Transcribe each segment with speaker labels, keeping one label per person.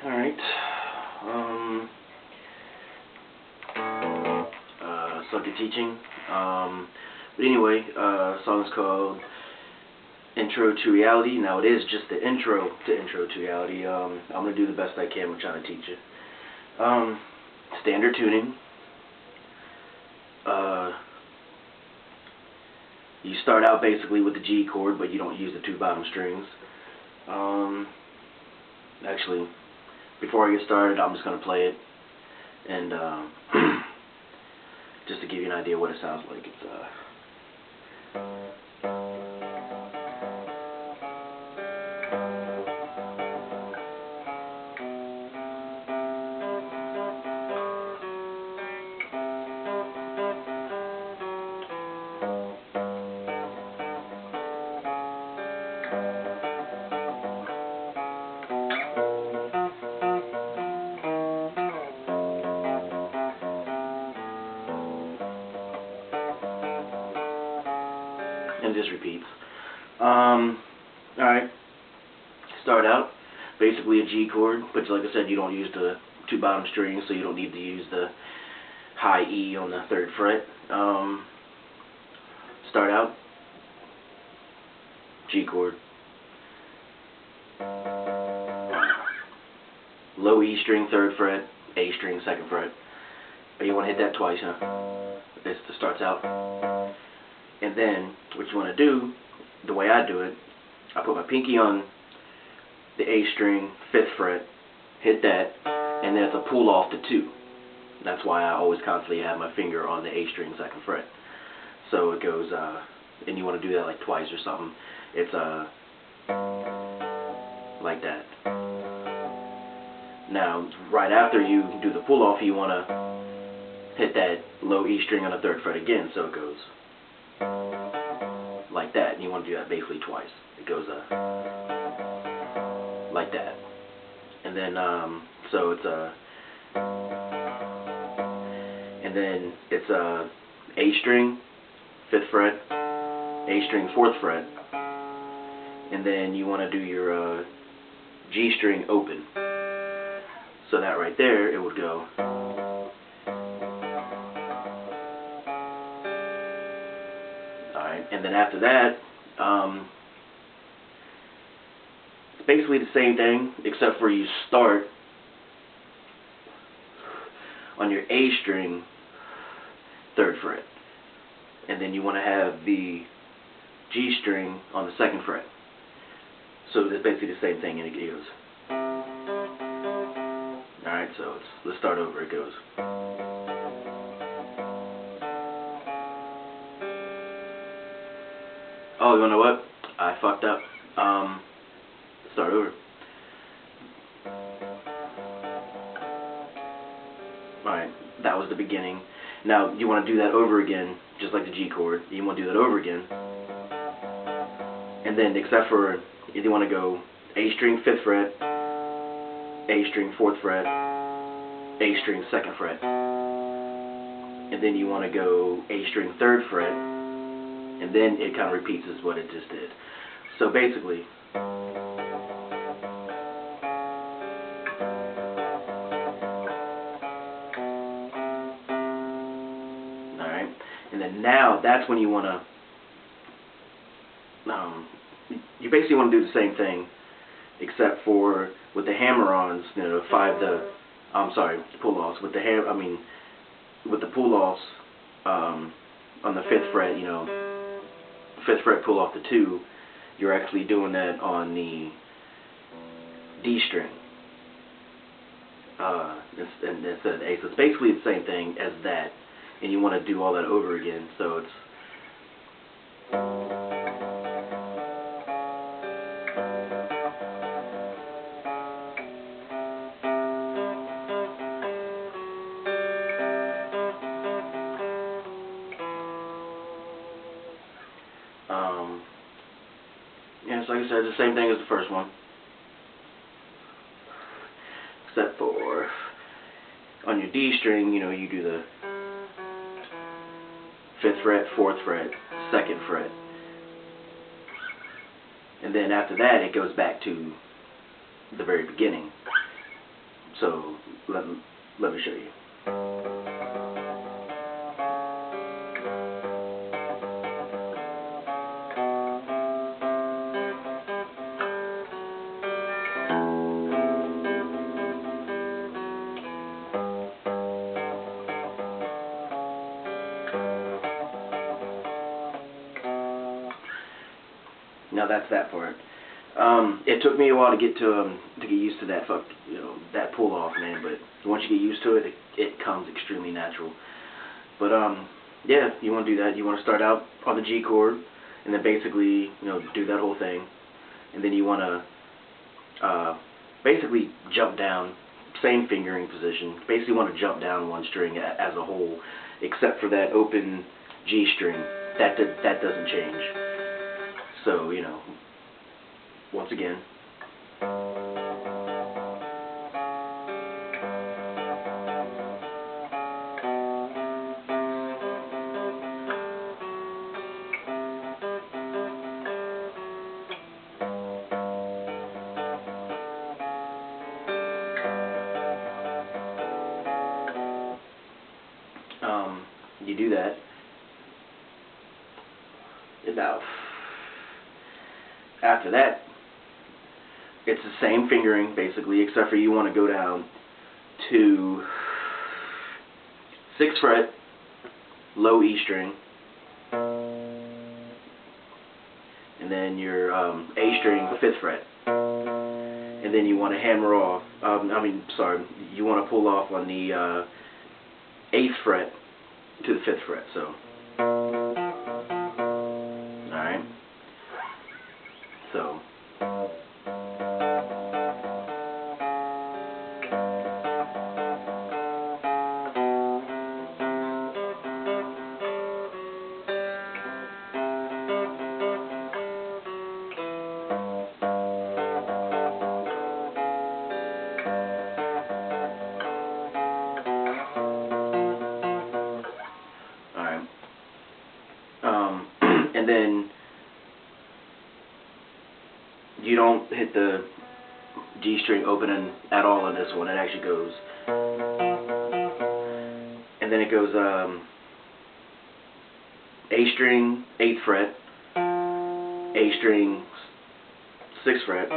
Speaker 1: Alright. Suck at teaching. But anyway, song's called Intro to Reality. Now it is just the intro to Reality. I'm gonna do the best I can with trying to teach it. Standard tuning. You start out basically with the G chord, but you don't use the two bottom strings. Actually, before I get started, I'm just gonna play it, and just to give you an idea what it sounds like. And just repeats. Alright. Start out. Basically a G chord, but like I said, you don't use the two bottom strings, so you don't need to use the high E on the 3rd fret. Start out. G chord. Low E string, 3rd fret. A string, 2nd fret. But you want to hit that twice, huh? This starts out. And then, what you want to do, the way I do it, I put my pinky on the A string, 5th fret, hit that, and then it's a pull off to 2. That's why I always constantly have my finger on the A string, 2nd fret. So it goes, and you want to do that like twice or something. It's like that. Now, right after you do the pull off, you want to hit that low E string on the 3rd fret again, so it goes like that, and you want to do that basically twice. It goes like that, and then so it's and then it's A string, 5th fret, A string, 4th fret, and then you want to do your G string open. So that right there, it would go. Alright, and then after that, it's basically the same thing, except for you start on your A string, 3rd fret. And then you want to have the G string on the 2nd fret. So it's basically the same thing, and it goes. Alright, so let's start over. It goes. Oh, you wanna know what? I fucked up. Start over. Alright, that was the beginning. Now, you want to do that over again, just like the G chord. You want to do that over again. And then, except for, if you want to go A string, 5th fret, A string, 4th fret, A string, 2nd fret. And then you want to go A string, 3rd fret, and then it kind of repeats as what it just did. So basically, alright, and then now that's when you want to, you basically want to do the same thing, except for with the hammer-ons, you know, pull-offs, with the pull-offs on the 5th fret, you know, 5th fret pull off the 2, you're actually doing that on the D string instead of the A. So it's basically the same thing as that, and you want to do all that over again. So it's yeah, so like I said, it's the same thing as the first one, except for on your D string, you know, you do the 5th fret, 4th fret, 2nd fret, and then after that it goes back to the very beginning. So let me show you. Now that's that part. It took me a while to get used to that that pull off, man. But once you get used to it, it comes extremely natural. But yeah, you want to do that. You want to start out on the G chord, and then basically do that whole thing, and then you want to basically jump down, same fingering position. Basically, want to jump down one string as a whole, except for that open G string. That doesn't change. So, once again. You do that. Now, after that, it's the same fingering basically, except for you want to go down to 6th fret, low E string, and then your A string, 5th fret, and then you want to hammer off. You want to pull off on the 8th fret to the 5th fret. So. Alright. So. Alright. And then you don't hit the G string opening at all in this one. It actually goes, and then it goes A string 8th fret, A string 6th fret,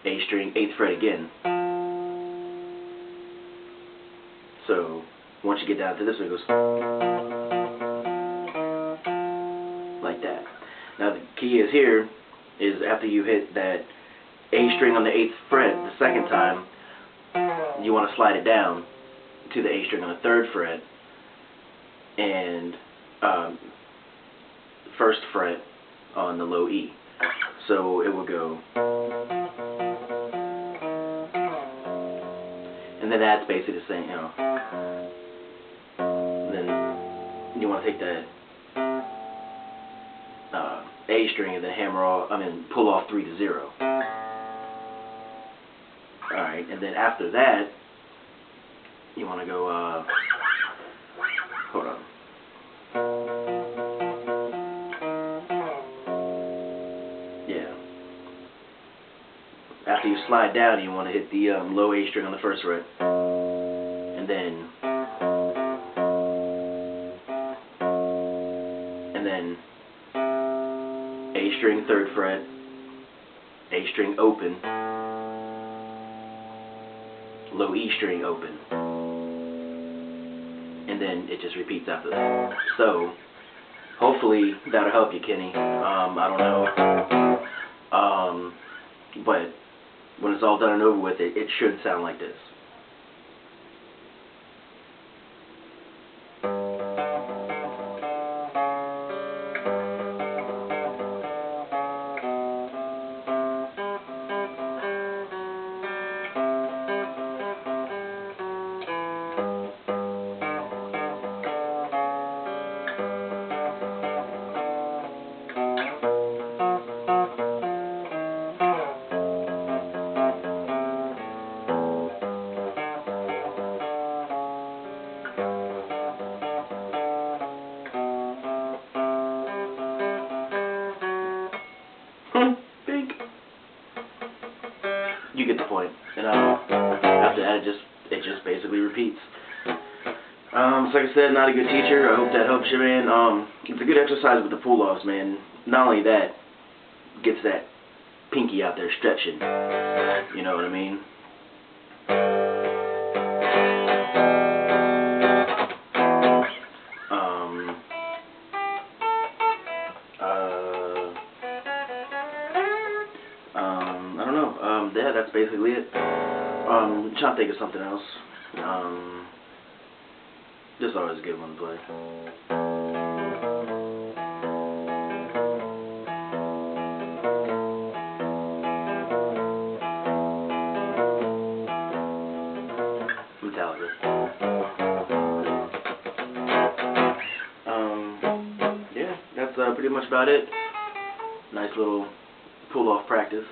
Speaker 1: A string 8th fret again. So once you get down to this one, it goes like that. Now the key is here is after you hit that A string on the 8th fret the second time, you want to slide it down to the A string on the 3rd fret and 1st fret on the low E. So it will go, and then that's basically the same, And then you want to take that A string and then pull off 3 to 0. Alright, and then after that, you want to go, hold on. Yeah. After you slide down, you want to hit the low A string on the 1st fret, and then A string 3rd fret, A string open, low E string open, and then it just repeats after that. So hopefully that'll help you, Kenny. I don't know, but when it's all done and over with, it should sound like this. you get the point. And after that, it just basically repeats. So like I said, not a good teacher. I hope that helps you, man. It's a good exercise with the pull-offs, man. Not only that, gets that pinky out there stretching. You know what I mean? I don't know. Yeah, that's basically it. I'm trying to think of something else. This is always a good one to play. Metallica. Yeah, that's pretty much about it. Nice little pull-off practice.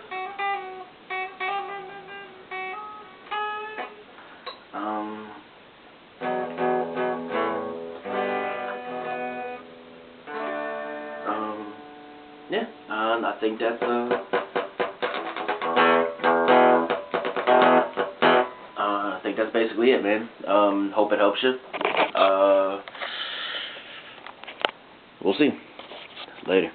Speaker 1: Yeah, I think that's I think that's basically it, man. Hope it helps you. We'll see. Later.